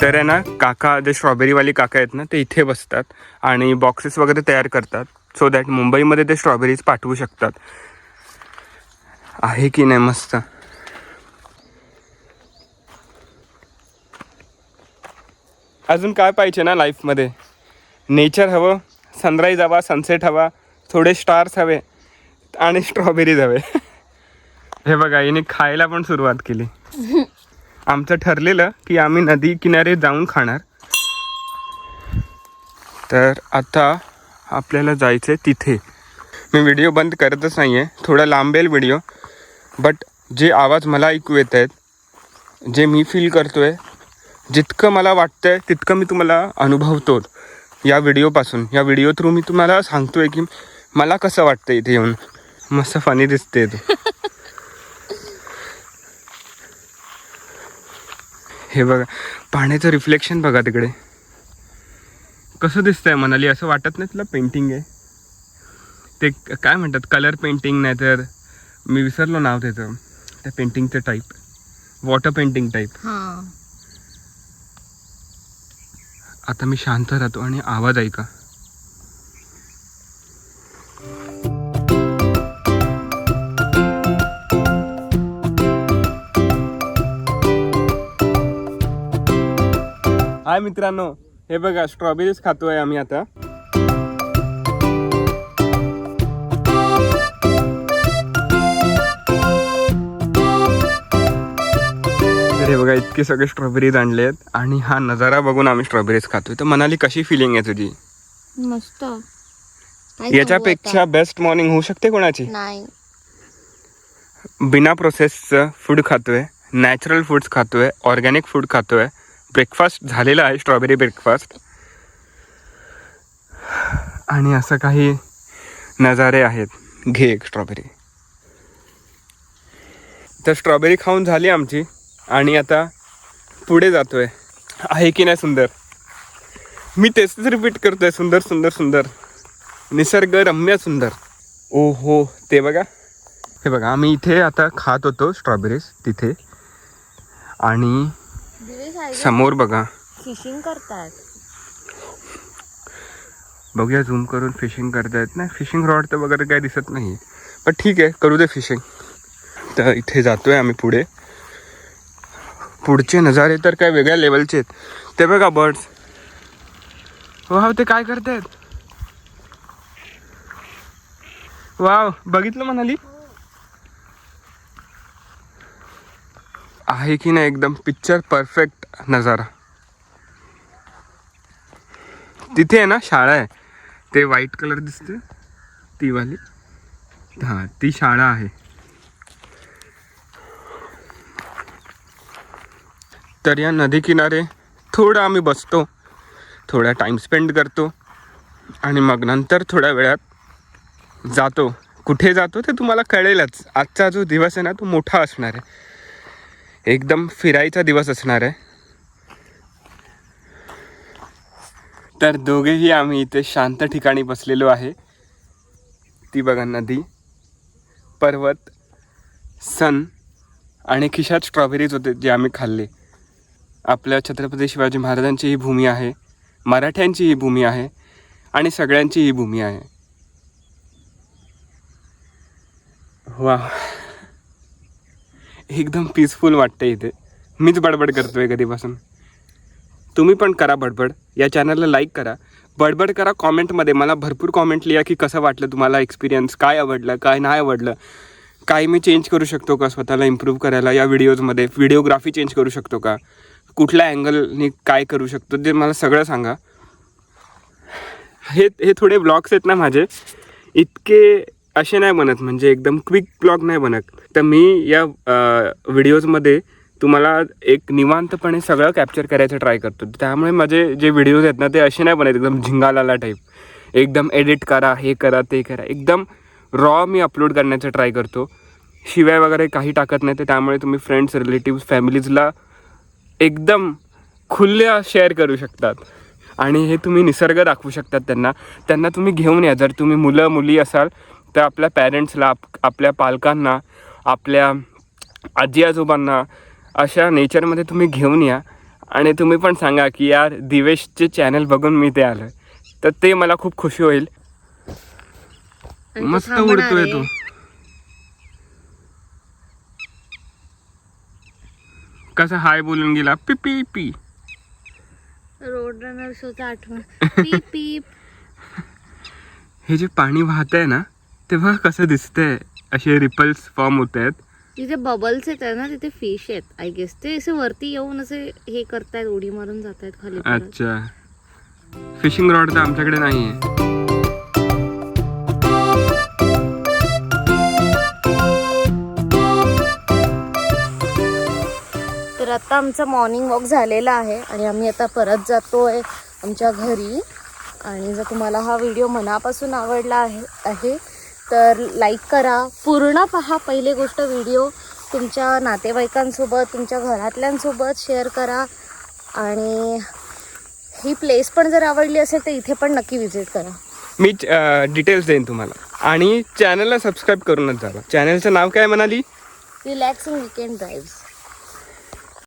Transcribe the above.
तर आहे ना, काका जे स्ट्रॉबेरीवाली काका आहेत ना, ते इथे बसतात आणि बॉक्सेस वगैरे तयार करतात सो दॅट मुंबईमध्ये ते स्ट्रॉबेरीज पाठवू शकतात. आहे की नाही मस्त. अजून काय पाहिजे ना लाईफमध्ये? नेचर हवं, सनराईज हवा, सनसेट हवा, थोडे स्टार्स हवे आणि स्ट्रॉबेरीज हवे. हे बघा, हिने खायला पण सुरुवात केली. आमचं ठरलेलं की आम्ही नदी किनारे जाऊन खाणार. तर आता आपल्याला जायचं आहे तिथे. मी व्हिडिओ बंद करतच नाही आहे, थोडा लांबेल व्हिडिओ, बट जे आवाज मला ऐकू येत आहेत, जे मी फील करतो आहे, जितकं मला वाटतं आहे तितकं मी तुम्हाला अनुभवतो या व्हिडिओपासून. या व्हिडिओ थ्रू मी तुम्हाला सांगतो आहे की मला कसं वाटतं इथे येऊन. मस्त फनी दिसते तू. हे बघा, पाण्याचं रिफ्लेक्शन बघा तिकडे कसं दिसतंय. मनाली असं वाटत नाही तुला पेंटिंग आहे ते? काय म्हणतात, कलर पेंटिंग, नाही तर मी विसरलो नाव त्याचं, त्या पेंटिंगचं टाईप, वॉटर पेंटिंग टाईप. आता मी शांत राहतो आणि आवाज ऐका. हाय मित्रांनो, हे बघा स्ट्रॉबेरीज खातोय आम्ही आता. तर हे बघा, इतके सगळे स्ट्रॉबेरीज आणले आहेत आणि हा नजारा बघून आम्ही स्ट्रॉबेरीज खातोय. तर मनाली, कशी फिलिंग आहे तुझी? मस्त. याच्यापेक्षा बेस्ट मॉर्निंग होऊ शकते कोणाची? नाही. बिना प्रोसेसचं फूड खातोय, नॅचरल फूड्स खातोय, ऑर्गॅनिक फूड खातोय. ब्रेकफास्ट झालेला आहे, स्ट्रॉबेरी ब्रेकफास्ट. आणि असं काही नजारे आहेत. घे एक स्ट्रॉबेरी. तर स्ट्रॉबेरी खाऊन झाली आमची आणि आता पुढे जातोय. आहे की नाही सुंदर? मी तेच रिपीट करतोय, सुंदर सुंदर सुंदर, निसर्ग रम्य सुंदर. ओ हो, ते बघा. हे बघा, आम्ही इथे आता खात होतो स्ट्रॉबेरीज तिथे, आणि समोर बघा फिशिंग करतात. बघूया झूम करून. फिशिंग करतायत ना, फिशिंग रॉड तर वगैरे काही दिसत नाही, पण ठीक आहे, करू दे फिशिंग. तर इथे जातोय आम्ही पुढे. पुढचे नजारे तर काय वेगळ्या लेवलचे आहेत. ते बघा बर्ड्स. वाव, ते काय करतायत? वाव, बघितलं मनाली? आहे की नाही एकदम पिक्चर परफेक्ट नजारा. तिथे आहे ना शाळा आहे, ते व्हाईट कलर दिसते ती वाली, हां ती शाळा आहे. तर या नदी किनारे थोडं आम्ही बसतो, थोडा टाईम स्पेंड करतो आणि मग नंतर थोड्या वेळात जातो. कुठे जातो ते तुम्हाला कळेलच. आजचा जो दिवस आहे ना, तो मोठा असणार आहे, एकदम फिरायचा दिवस असणार आहे. तर दोघेही आम्ही इथे शांत ठिकाणी बसलेलो आहे. ती बघा नदी, पर्वत, सन आणि खिशात स्ट्रॉबेरीज होते जे आम्ही खाल्ले. आपल्या छत्रपती शिवाजी महाराजांची ही भूमी आहे, मराठ्यांची ही भूमी आहे आणि सगळ्यांची ही भूमी आहे. वा, एकदम पीसफुल वाटते इथे. मीच बडबड करतोय कधीपासून. तुम्ही पण करा बडबड. या चॅनलला लाईक करा, बडबड करा. कॉमेंटमध्ये मला भरपूर कॉमेंट लिहा की कसं वाटलं तुम्हाला एक्सपिरियन्स, काय आवडलं, काय नाही आवडलं, काय मी चेंज करू शकतो का स्वतःला इम्प्रूव्ह करायला या व्हिडिओजमध्ये, व्हिडिओग्राफी चेंज करू शकतो का, कुठल्या अँगलनी काय करू शकतो ते मला सगळं सांगा. हे थोडे ब्लॉग्स आहेत ना माझे, इतके असे नाही बनत, म्हणजे एकदम क्विक ब्लॉग नाही बनत. तर मी या व्हिडिओजमध्ये तुम्हाला एक निवांतपणे सगळं कॅप्चर करायचं ट्राय करतो. त्यामुळे माझे जे व्हिडिओज आहेत ना, ते असे नाही बनत एकदम झिंगालाला टाईप, एकदम एडिट करा, हे करा, ते करा. एकदम रॉ मी अपलोड करण्याचं ट्राय करतो. शिवाय वगैरे काही टाकत नाही. तर त्यामुळे तुम्ही फ्रेंड्स, रिलेटिव्स, फॅमिलीजला एकदम खुल्या शेअर करू शकतात. आणि हे तुम्ही निसर्ग दाखवू शकतात त्यांना तुम्ही घेऊन या. जर तुम्ही मुलं मुली असाल तर आपल्या पॅरेंट्सला, आपल्या पालकांना, आपल्या आजी आजोबांना अशा नेचरमध्ये तुम्ही घेऊन या आणि तुम्ही पण सांगा की यार दिवेशचे चॅनल बघून मी ते आलोय, तर ते मला खूप खुशी होईल. आणि तो मस्त थांबणार उडतोय आहे. तो. कसा हाय बोलून गेला, P P P. Road runner शोचा आठवण. पीप पीप. हे जे पाणी वाहत आहे ना तेव्हा कसं दिसतंय, असे रिपल्स फॉर्म होत आहेत. जिथे बबल्स येत आहे ना तिथे फिश आहेत आय गेस. ते असे वरती येऊन असे हे करतायत, उडी मारून जातायत खाली परत. अच्छा, फिशिंग रॉड तर आमच्याकडे नाहीये. तर आता आमचा मॉर्निंग वॉक झालेला आहे आणि आम्ही आता परत जातोय आमच्या घरी. आणि जर तुम्हाला हा व्हिडिओ मनापासून आवडला आहे तर लाईक करा, पूर्ण पहा. पहिली गोष्ट व्हिडिओ तुमच्या नातेवाईकांसोबत, तुमच्या घरातल्यांसोबत शेअर करा. आणि ही प्लेस पण जर आवडली असेल तर इथे पण नक्की विजिट करा. मी डिटेल्स देईन तुम्हाला. आणि चॅनलला सबस्क्राईब करूनच जावा. चॅनलचं नाव काय म्हणाली? Relaxing weekend drives.